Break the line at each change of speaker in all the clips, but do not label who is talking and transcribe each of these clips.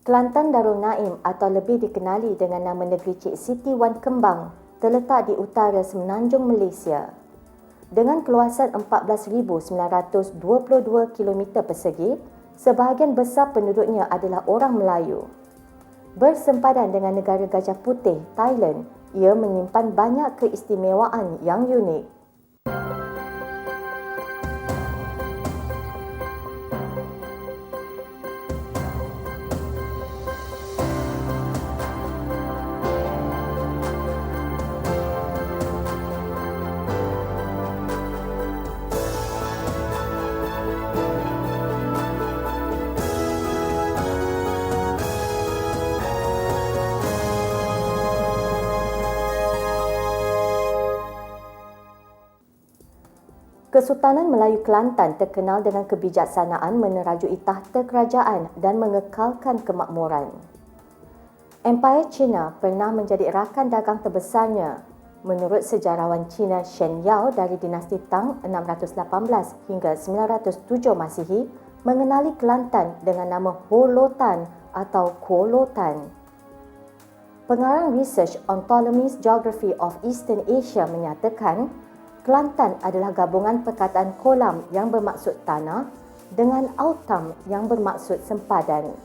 Kelantan Darul Naim atau lebih dikenali dengan nama negeri Cik Siti Wan Kembang terletak di utara semenanjung Malaysia. Dengan keluasan 14,922 km persegi, sebahagian besar penduduknya adalah orang Melayu. Bersempadan dengan negara Gajah Putih, Thailand, ia menyimpan banyak keistimewaan yang unik. Kesultanan Melayu Kelantan terkenal dengan kebijaksanaan menerajui tahta kerajaan dan mengekalkan kemakmuran. Empayar Cina pernah menjadi rakan dagang terbesarnya. Menurut sejarawan Cina Shen Yao dari dinasti Tang 618 hingga 907 Masihi, mengenali Kelantan dengan nama Holotan atau Kolotan. Pengarang Research on Ptolemy's Geography of Eastern Asia menyatakan, Kelantan adalah gabungan perkataan kolam yang bermaksud tanah dengan autam yang bermaksud sempadan.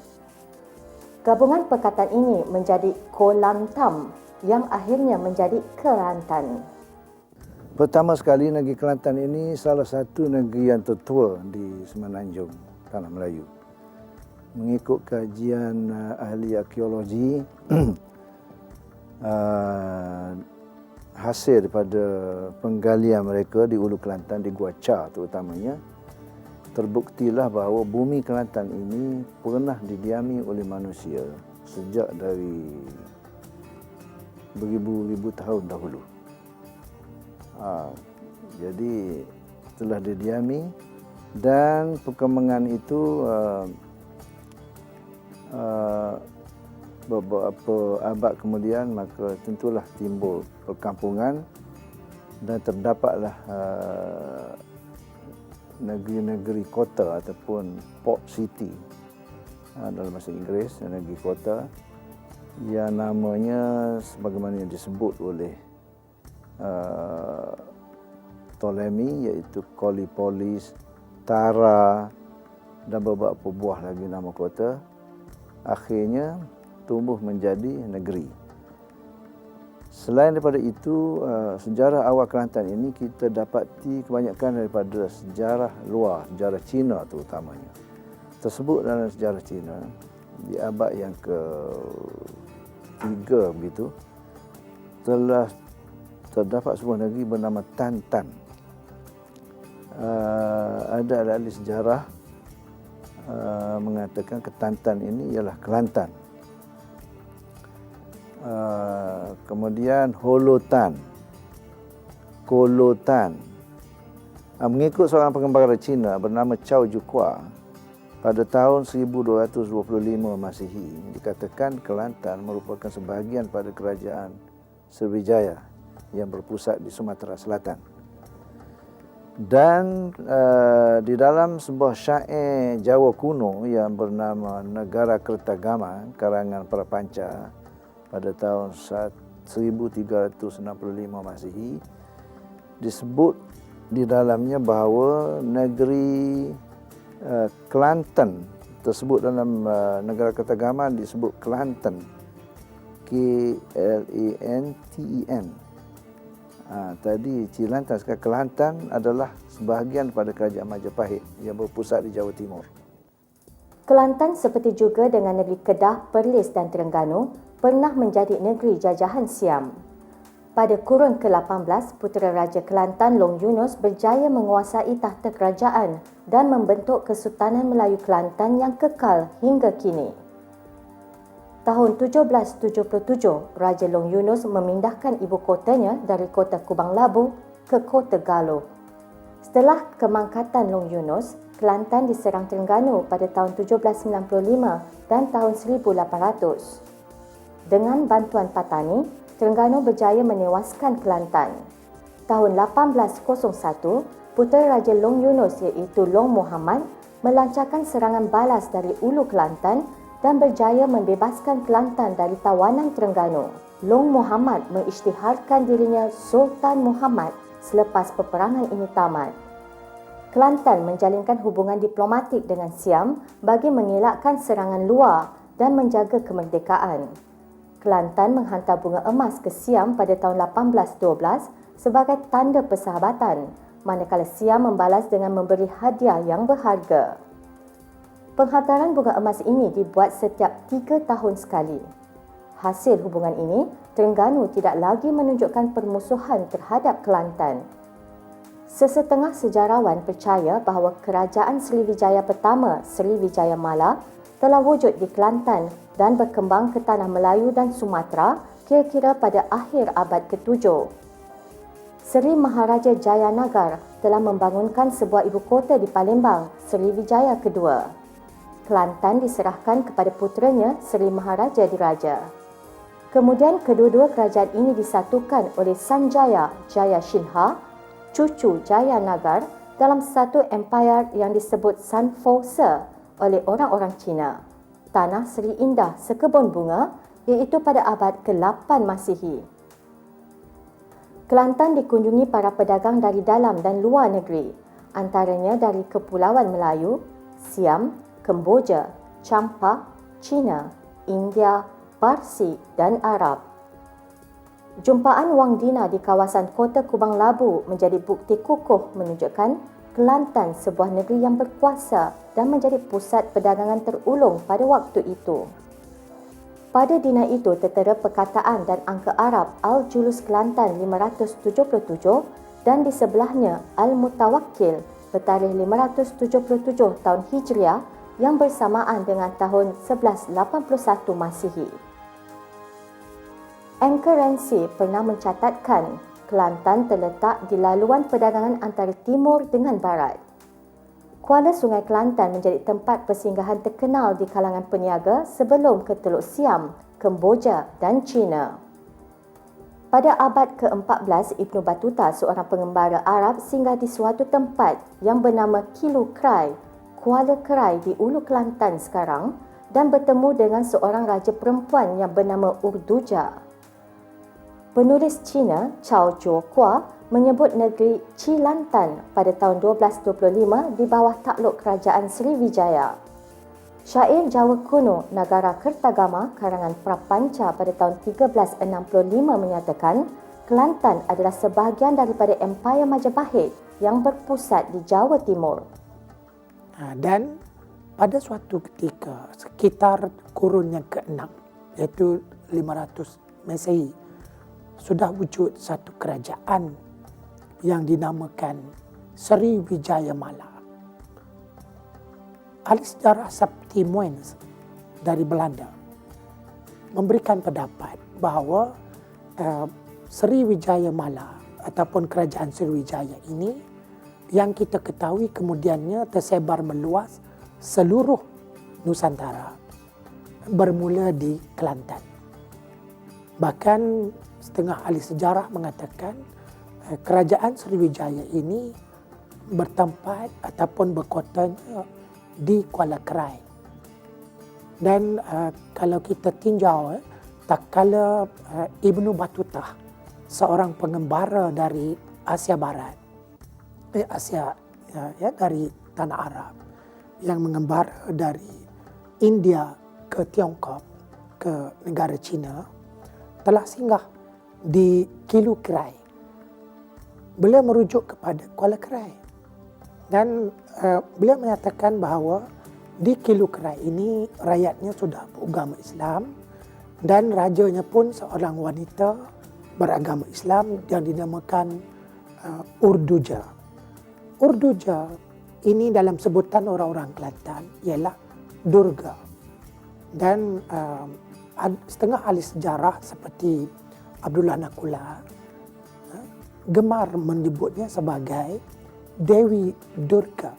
Gabungan perkataan ini menjadi Kolantam yang akhirnya menjadi Kelantan.
Pertama sekali, negeri Kelantan ini salah satu negeri yang tertua di Semenanjung Tanah Melayu. Mengikut kajian ahli arkeologi, hasil daripada penggalian mereka di Ulu Kelantan, di Gua Cha terutamanya, terbuktilah bahawa bumi Kelantan ini pernah didiami oleh manusia sejak dari beribu-ribu tahun dahulu. Jadi telah didiami, dan perkembangan itu beberapa abad kemudian maka tentulah timbul perkampungan dan terdapatlah negeri-negeri kota ataupun port city dalam bahasa Inggeris, negeri kota yang namanya sebagaimana yang disebut oleh Ptolemy, iaitu Kolipolis, Tara dan beberapa buah lagi nama kota, akhirnya tumbuh menjadi negeri. Selain daripada itu, sejarah awal Kelantan ini kita dapati kebanyakan daripada sejarah luar, sejarah Cina terutamanya. Tersebut dalam sejarah Cina di abad yang ke-3 begitu, telah terdapat sebuah negeri bernama Tantan. Ada ahli sejarah mengatakan Ketantan ini ialah Kelantan. Kemudian Holotan, Kolotan. Mengikut seorang pengembara Cina bernama Chow Jukua, pada tahun 1225 Masihi, dikatakan Kelantan merupakan sebahagian pada kerajaan Sriwijaya yang berpusat di Sumatera Selatan. Dan di dalam sebuah syair Jawa kuno yang bernama Negara Kertagama karangan para Panca pada tahun 1365 Masihi, disebut di dalamnya bahawa negeri Kelantan tersebut dalam Negara Kertagama disebut Kelantan, K-L-A-N-T-E-N. Tadi Cilantan, sekarang Kelantan adalah sebahagian pada kerajaan Majapahit yang berpusat di Jawa Timur.
Kelantan seperti juga dengan negeri Kedah, Perlis dan Terengganu pernah menjadi negeri jajahan Siam. Pada kurun ke-18, putera Raja Kelantan Long Yunus berjaya menguasai tahta kerajaan dan membentuk Kesultanan Melayu Kelantan yang kekal hingga kini. Tahun 1777, Raja Long Yunus memindahkan ibu kotanya dari kota Kubang Labu ke kota Galuh. Setelah kemangkatan Long Yunus, Kelantan diserang Terengganu pada tahun 1795 dan tahun 1800. Dengan bantuan Patani, Terengganu berjaya menewaskan Kelantan. Tahun 1801, putera Raja Long Yunus iaitu Long Muhammad melancarkan serangan balas dari Ulu Kelantan dan berjaya membebaskan Kelantan dari tawanan Terengganu. Long Muhammad mengisytiharkan dirinya Sultan Muhammad selepas peperangan ini tamat. Kelantan menjalinkan hubungan diplomatik dengan Siam bagi mengelakkan serangan luar dan menjaga kemerdekaan. Kelantan menghantar bunga emas ke Siam pada tahun 1812 sebagai tanda persahabatan, manakala Siam membalas dengan memberi hadiah yang berharga. Penghantaran bunga emas ini dibuat setiap 3 tahun sekali. Hasil hubungan ini, Terengganu tidak lagi menunjukkan permusuhan terhadap Kelantan. Sesetengah sejarawan percaya bahawa kerajaan Sriwijaya pertama, Sriwijaya Mala, telah wujud di Kelantan dan berkembang ke tanah Melayu dan Sumatera kira-kira pada akhir abad ke-7. Seri Maharaja Jayanagar telah membangunkan sebuah ibu kota di Palembang, Sriwijaya kedua. Kelantan diserahkan kepada puteranya Seri Maharaja Diraja. Kemudian kedua-dua kerajaan ini disatukan oleh Sanjaya Jayashinha, cucu Jayanagar, dalam satu empayar yang disebut Sanfouce oleh orang-orang Cina. Tanah Seri Indah sekebun bunga, iaitu pada abad ke-8 Masihi. Kelantan dikunjungi para pedagang dari dalam dan luar negeri, antaranya dari Kepulauan Melayu, Siam, Kemboja, Champa, China, India, Parsi dan Arab. Jumpaan Wang Dina di kawasan kota Kubang Labu menjadi bukti kukuh menunjukkan Kelantan sebuah negeri yang berkuasa dan menjadi pusat perdagangan terulung pada waktu itu. Pada dina itu tertera perkataan dan angka Arab Al-Julus Kelantan 577 dan di sebelahnya Al-Mutawakkil bertarikh 577 tahun Hijriah yang bersamaan dengan tahun 1181 Masihi. Anchor&Sea pernah mencatatkan Kelantan terletak di laluan perdagangan antara timur dengan barat. Kuala Sungai Kelantan menjadi tempat persinggahan terkenal di kalangan peniaga sebelum ke Teluk Siam, Kemboja dan China. Pada abad ke-14, Ibnu Battuta, seorang pengembara Arab, singgah di suatu tempat yang bernama Kilu Krai, Kuala Krai di Ulu Kelantan sekarang, dan bertemu dengan seorang raja perempuan yang bernama Urduja. Penulis Cina Chao Juokua menyebut negeri Cilantan pada tahun 1225 di bawah takluk kerajaan Sriwijaya. Syair Jawa kuno Nagara Kertagama karangan Prapanca pada tahun 1365 menyatakan Kelantan adalah sebahagian daripada Empayar Majapahit yang berpusat di Jawa Timur.
Dan pada suatu ketika sekitar kurun yang ke-6 iaitu 500 Masehi sudah wujud satu kerajaan yang dinamakan Sriwijaya Mala. Ahli sejarah Sapti Moens dari Belanda memberikan pendapat bahawa Sriwijaya Mala ataupun kerajaan Sriwijaya ini yang kita ketahui kemudiannya tersebar meluas seluruh Nusantara bermula di Kelantan. Bahkan setengah ahli sejarah mengatakan kerajaan Sriwijaya ini bertempat ataupun berkotanya di Kuala Krai. Dan kalau kita tinjau tak kala Ibnu Battuta, seorang pengembara dari Asia Barat, dari tanah Arab yang mengembara dari India ke Tiongkok ke negara China, telah singgah di Kilu Krai. Beliau merujuk kepada Kuala Krai dan beliau menyatakan bahawa di Kilu Krai ini rakyatnya sudah beragama Islam dan rajanya pun seorang wanita beragama Islam yang dinamakan Urduja. Urduja ini dalam sebutan orang-orang Kelantan ialah Durga. Dan setengah ahli sejarah seperti Abdullah Nakula gemar menyebutnya sebagai Dewi Durga.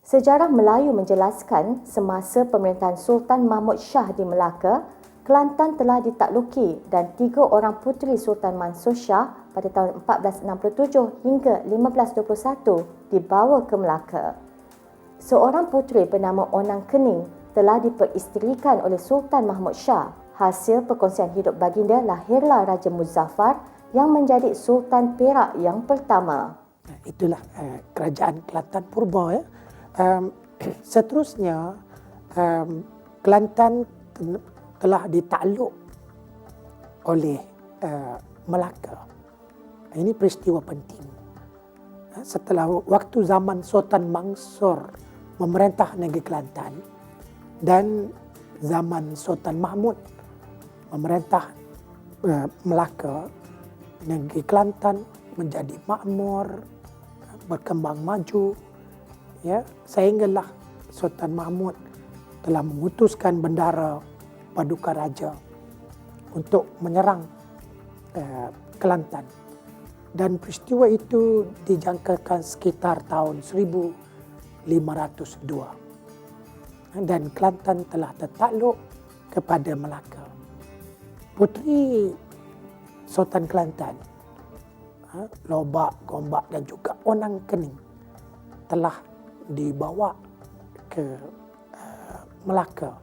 Sejarah Melayu menjelaskan semasa pemerintahan Sultan Mahmud Shah di Melaka, Kelantan telah ditakluki dan 3 orang puteri Sultan Mansur Shah pada tahun 1467 hingga 1521 dibawa ke Melaka. Seorang puteri bernama Onang Kening telah diperisterikan oleh Sultan Mahmud Shah. Hasil perkongsian hidup baginda lahirlah Raja Muzaffar yang menjadi Sultan Perak yang pertama.
Itulah kerajaan Kelantan purba. Seterusnya, Kelantan telah ditakluk oleh Melaka. Ini peristiwa penting. Setelah waktu zaman Sultan Mansur memerintah negeri Kelantan dan zaman Sultan Mahmud memerintah Melaka, negeri Kelantan menjadi makmur, berkembang maju, ya, sehinggalah Sultan Mahmud telah mengutuskan bendara Paduka Raja untuk menyerang Kelantan. Dan peristiwa itu dijangkakan sekitar tahun 1502. Dan Kelantan telah tertakluk kepada Melaka. Puteri Sultan Kelantan, Lobak, Gombak dan juga Onang Kening telah dibawa ke Melaka,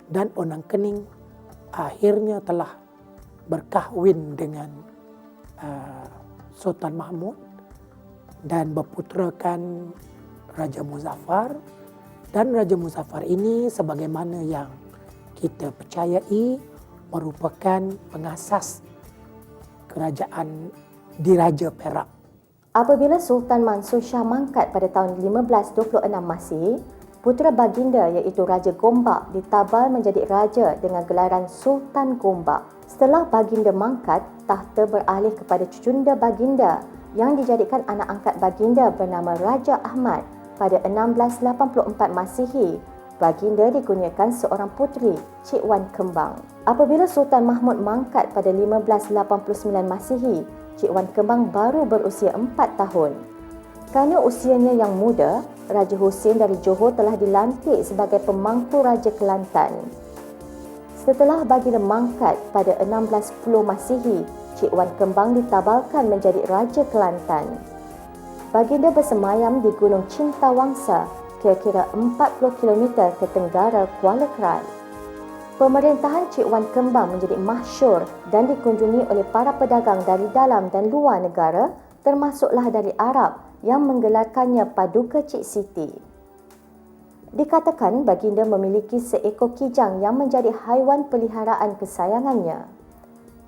dan Onang Kening akhirnya telah berkahwin dengan Sultan Mahmud dan berputerakan Raja Muzaffar. Dan Raja Muzaffar ini sebagaimana yang kita percayai merupakan pengasas kerajaan Diraja Perak.
Apabila Sultan Mansur Shah mangkat pada tahun 1526 Masihi, putera baginda iaitu Raja Gombak ditabal menjadi raja dengan gelaran Sultan Gombak. Setelah baginda mangkat, tahta beralih kepada cucunda baginda yang dijadikan anak angkat baginda bernama Raja Ahmad. Pada 1684 Masihi, baginda dikurniakan seorang puteri, Cik Wan Kembang. Apabila Sultan Mahmud mangkat pada 1589 Masihi, Cik Wan Kembang baru berusia 4 tahun. Kerana usianya yang muda, Raja Hussein dari Johor telah dilantik sebagai pemangku Raja Kelantan. Setelah baginda mangkat pada 1610 Masihi, Cik Wan Kembang ditabalkan menjadi Raja Kelantan. Baginda bersemayam di Gunung Cintawangsa, kira-kira 40 km ke tenggara Kuala Krai. Pemerintahan Cik Wan Kembang menjadi masyhur dan dikunjungi oleh para pedagang dari dalam dan luar negara, termasuklah dari Arab yang menggelarkannya Paduka Cik Siti. Dikatakan baginda memiliki seekor kijang yang menjadi haiwan peliharaan kesayangannya.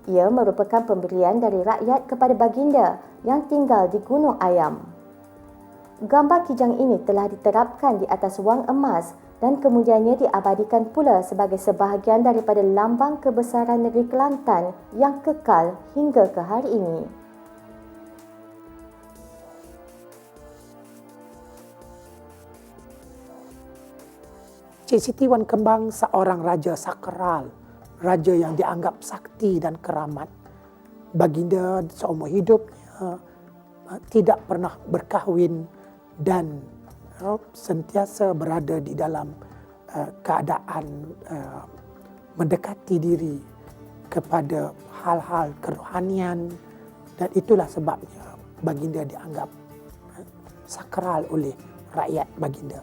Ia merupakan pemberian dari rakyat kepada baginda yang tinggal di Gunung Ayam. Gambar kijang ini telah diterapkan di atas wang emas dan kemudiannya diabadikan pula sebagai sebahagian daripada lambang kebesaran negeri Kelantan yang kekal hingga ke hari ini.
Cik Siti Wan Kembang seorang raja sakral, raja yang dianggap sakti dan keramat. Baginda seumur hidupnya tidak pernah berkahwin dan sentiasa berada di dalam keadaan mendekati diri kepada hal-hal kerohanian, dan itulah sebabnya baginda dianggap sakral oleh rakyat baginda.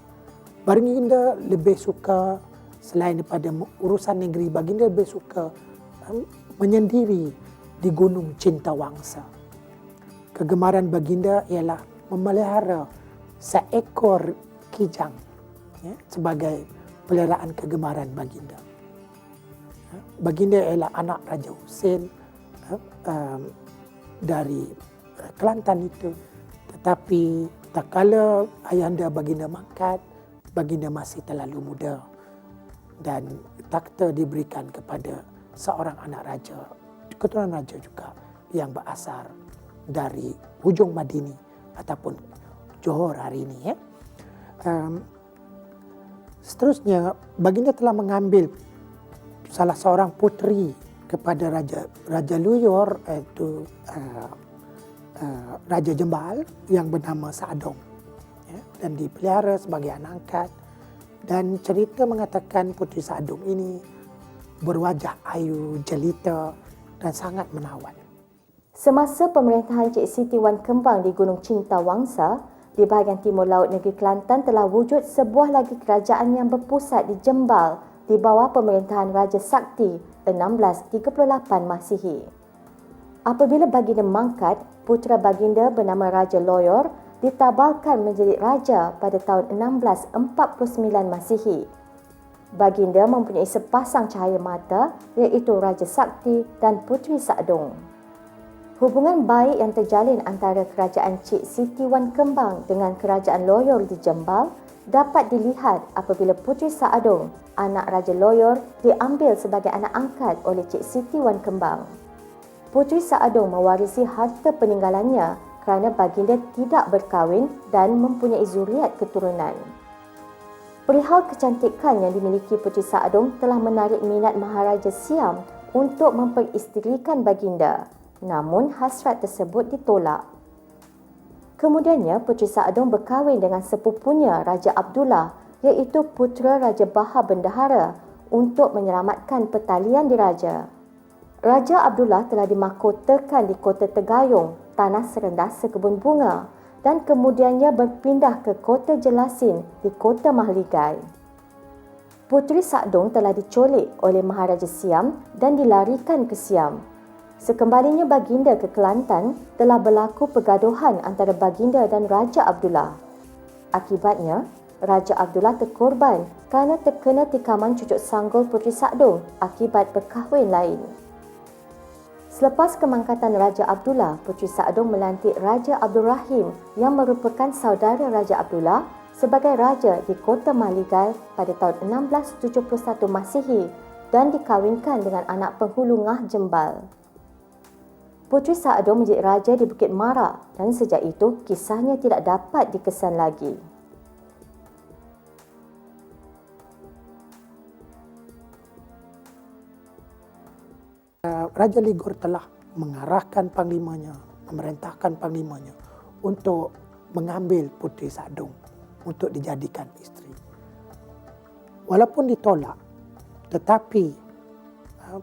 Baginda lebih suka, selain daripada urusan negeri, baginda lebih suka menyendiri di Gunung Cintawangsa. Kegemaran baginda ialah memelihara seekor kijang, ya, sebagai peliharaan kegemaran baginda. Baginda ialah anak Raja Hussein dari Kelantan itu, tetapi tak kala ayahanda baginda mangkat, baginda masih terlalu muda dan takhta diberikan kepada seorang anak raja, keturunan raja juga, yang berasal dari hujung Madini ataupun Johor hari ini. Ya. Seterusnya, baginda telah mengambil salah seorang puteri kepada Raja Luyur, iaitu Raja Jembal yang bernama Saadong, ya, dan dipelihara sebagai anak angkat. Dan cerita mengatakan puteri Saadong ini berwajah ayu, jelita dan sangat menawan.
Semasa pemerintahan Cik Siti Wan Kembang di Gunung Cintawangsa, di bahagian timur laut negeri Kelantan telah wujud sebuah lagi kerajaan yang berpusat di Jembal di bawah pemerintahan Raja Sakti 1638 Masihi. Apabila baginda mangkat, putera baginda bernama Raja Loyor ditabalkan menjadi raja pada tahun 1649 Masihi. Baginda mempunyai sepasang cahaya mata iaitu Raja Sakti dan Puteri Sakdong. Hubungan baik yang terjalin antara kerajaan Cik Siti Wan Kembang dengan kerajaan Loyor di Jembal dapat dilihat apabila Puteri Sakdong, anak Raja Loyor, diambil sebagai anak angkat oleh Cik Siti Wan Kembang. Puteri Sakdong mewarisi harta peninggalannya kerana baginda tidak berkahwin dan mempunyai zuriat keturunan. Perihal kecantikan yang dimiliki Puteri Sakdong telah menarik minat Maharaja Siam untuk memperisterikan baginda. Namun hasrat tersebut ditolak. Kemudiannya Puteri Sakdong berkahwin dengan sepupunya Raja Abdullah iaitu putera Raja Bahar Bendahara untuk menyelamatkan pertalian diraja. Raja Abdullah telah dimahkotakan di Kota Tegayung, tanah serendah sekebun bunga, dan kemudiannya berpindah ke Kota Jelasin di Kota Mahligai. Puteri Sakdong telah dicolik oleh Maharaja Siam dan dilarikan ke Siam. Sekembalinya baginda ke Kelantan, telah berlaku pergaduhan antara baginda dan Raja Abdullah. Akibatnya, Raja Abdullah terkorban kerana terkena tikaman cucuk sanggul Puteri Sakdong akibat berkahwin lain. Selepas kemangkatan Raja Abdullah, Puteri Sakdong melantik Raja Abdul Rahim yang merupakan saudara Raja Abdullah sebagai raja di Kota Mahligai pada tahun 1671 Masihi dan dikahwinkan dengan anak penghulu Ngah Jembal. Puteri Sakdong menjadi raja di Bukit Mara dan sejak itu kisahnya tidak dapat dikesan lagi.
Raja Ligor telah mengarahkan panglimanya, memerintahkan panglimanya untuk mengambil Puteri Sakdong untuk dijadikan isteri. Walaupun ditolak, tetapi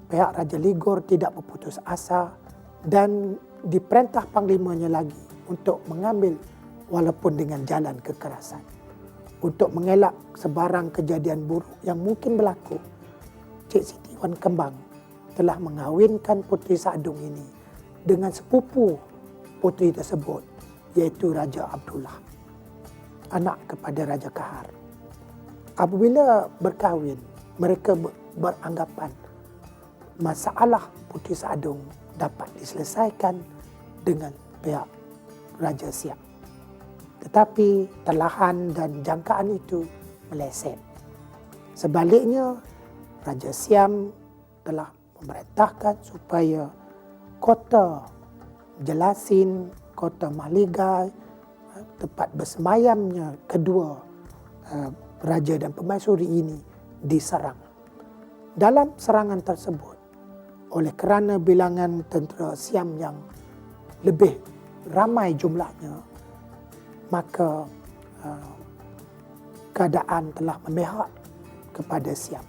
pihak Raja Ligor tidak berputus asa dan diperintah panglimanya lagi untuk mengambil walaupun dengan jalan kekerasan. Untuk mengelak sebarang kejadian buruk yang mungkin berlaku, Cik Siti Wan Kembang telah mengahwinkan Puteri Sakdong ini dengan sepupu puteri tersebut iaitu Raja Abdullah, anak kepada Raja Kahar. Apabila berkahwin, mereka beranggapan masalah Puteri Sakdong dapat diselesaikan dengan pihak Raja Siam. Tetapi terlahan dan jangkaan itu meleset. Sebaliknya, Raja Siam telah memerintahkan supaya Kota Jelasin, Kota Mahligai, tempat bersemayamnya kedua raja dan permaisuri ini diserang. Dalam serangan tersebut, oleh kerana bilangan tentera Siam yang lebih ramai jumlahnya, maka keadaan telah memihak kepada Siam.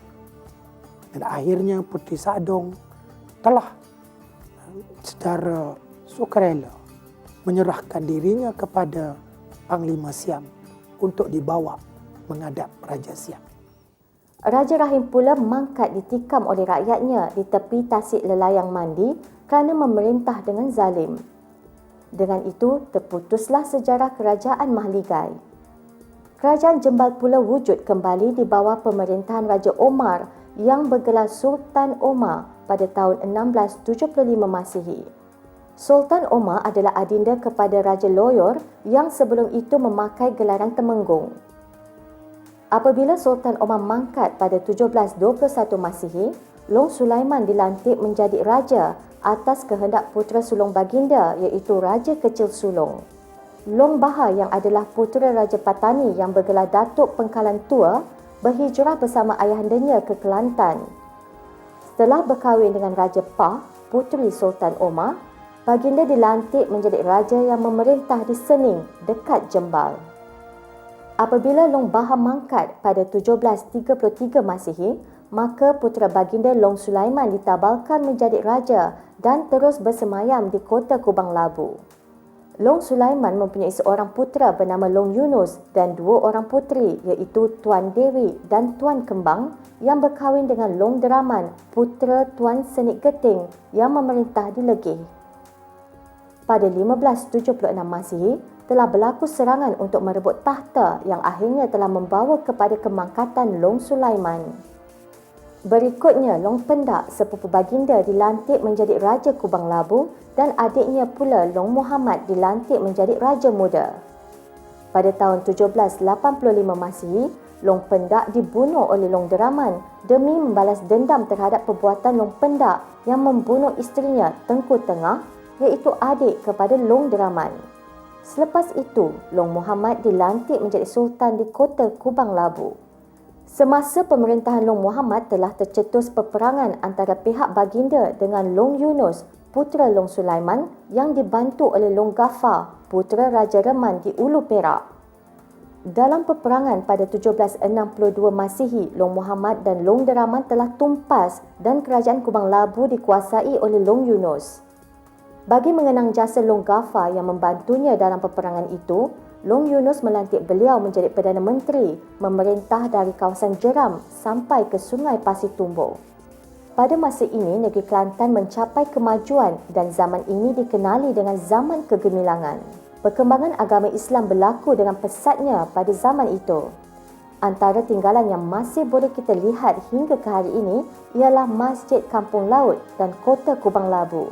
Dan akhirnya Puteri Sakdong telah secara sukarela menyerahkan dirinya kepada Panglima Siam untuk dibawa menghadap Raja Siam.
Raja Rahim pula mangkat ditikam oleh rakyatnya di tepi Tasik Lelayang Mandi kerana memerintah dengan zalim. Dengan itu, terputuslah sejarah Kerajaan Mahligai. Kerajaan Jembal pula wujud kembali di bawah pemerintahan Raja Omar yang bergelar Sultan Omar pada tahun 1675 Masihi. Sultan Omar adalah adinda kepada Raja Loyor yang sebelum itu memakai gelaran Temenggung. Apabila Sultan Omar mangkat pada 1721 Masihi, Long Sulaiman dilantik menjadi raja atas kehendak putera sulung baginda iaitu Raja Kecil Sulong. Long Bahar yang adalah putera Raja Patani yang bergelar Datuk Pengkalan Tua berhijrah bersama ayahandanya ke Kelantan. Setelah berkahwin dengan Raja Pah, puteri Sultan Omar, baginda dilantik menjadi raja yang memerintah di Sening dekat Jembal. Apabila Long Bahar mangkat pada 1733 Masihi, maka putera baginda Long Sulaiman ditabalkan menjadi raja dan terus bersemayam di Kota Kubang Labu. Long Sulaiman mempunyai seorang putera bernama Long Yunus dan dua orang puteri iaitu Tuan Dewi dan Tuan Kembang yang berkahwin dengan Long Deraman, putera Tuan Senik Geting yang memerintah di Legih. Pada 1576 Masihi, telah berlaku serangan untuk merebut takhta yang akhirnya telah membawa kepada kemangkatan Long Sulaiman. Berikutnya, Long Pendak, sepupu baginda, dilantik menjadi Raja Kubang Labu dan adiknya pula Long Muhammad dilantik menjadi Raja Muda. Pada tahun 1785 Masihi, Long Pendak dibunuh oleh Long Deraman demi membalas dendam terhadap perbuatan Long Pendak yang membunuh isterinya Tengku Tengah, iaitu adik kepada Long Deraman. Selepas itu, Long Muhammad dilantik menjadi Sultan di kota Kubang Labu. Semasa pemerintahan Long Muhammad telah tercetus peperangan antara pihak baginda dengan Long Yunus, putera Long Sulaiman yang dibantu oleh Long Ghaffar, putera Raja Reman di Ulu Perak. Dalam peperangan pada 1762 Masihi, Long Muhammad dan Long Deraman telah tumpas dan kerajaan Kubang Labu dikuasai oleh Long Yunus. Bagi mengenang jasa Long Ghaffar yang membantunya dalam peperangan itu, Long Yunus melantik beliau menjadi Perdana Menteri, memerintah dari kawasan Jeram sampai ke Sungai Pasir Tumbuh. Pada masa ini, negeri Kelantan mencapai kemajuan dan zaman ini dikenali dengan zaman kegemilangan. Perkembangan agama Islam berlaku dengan pesatnya pada zaman itu. Antara tinggalan yang masih boleh kita lihat hingga ke hari ini ialah Masjid Kampung Laut dan Kota Kubang Labu.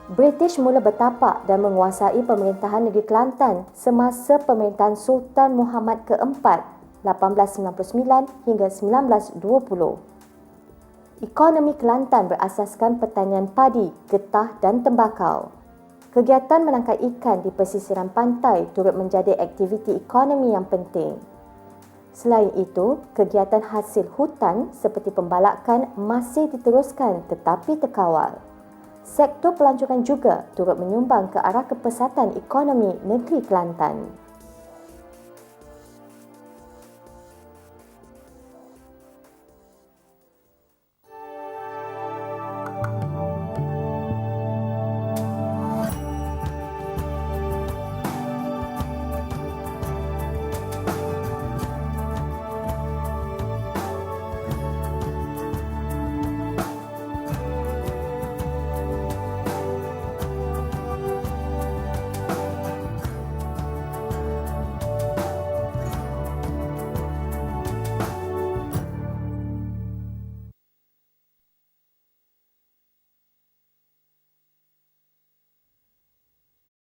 British mula bertapak dan menguasai pemerintahan negeri Kelantan semasa pemerintahan Sultan Muhammad keempat 1899 hingga 1920. Ekonomi Kelantan berasaskan pertanian padi, getah dan tembakau. Kegiatan menangkap ikan di pesisiran pantai turut menjadi aktiviti ekonomi yang penting. Selain itu, kegiatan hasil hutan seperti pembalakan masih diteruskan tetapi terkawal. Sektor pelancongan juga turut menyumbang ke arah kepesatan ekonomi negeri Kelantan.